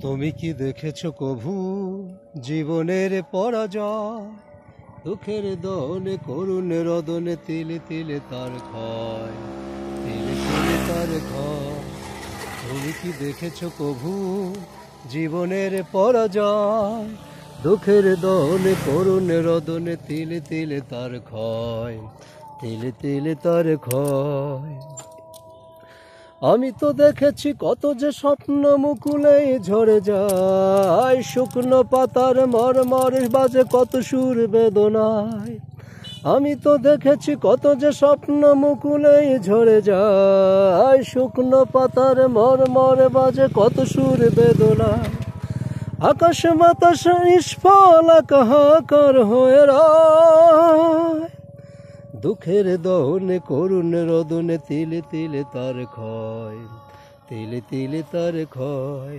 তুমি কি দেখেছো কভু জীবনের পরাজয়? দুঃখের দহনে করুণ রদনে তিলে তিলে তার ক্ষয়, তিলে তিলে তার ক্ষয়। তুমি কি দেখেছো কভু জীবনের পরাজয়? দুঃখের দহনে করুণ রদনে তিলে তিলে তার ক্ষয়, তিলে তিলে তার ক্ষয়। আমি তো দেখেছি কত যে স্বপ্ন মুকুলে ঝরে যায়, শুকনো পাতার মরমর বাজে কত সুর বেদনায়। আমি তো দেখেছি কত যে স্বপ্ন মুকুলে ঝরে যায়, শুকনো পাতার মরমর বাজে কত সুর বেদনায়। আকাশ বাতাস নিষ্ফল হাহাকার হয়ে রয়, দুঃখের দহনে করুণ রদনে তিলে তিলে তার ক্ষয়, তিলে তিলে তার ক্ষয়।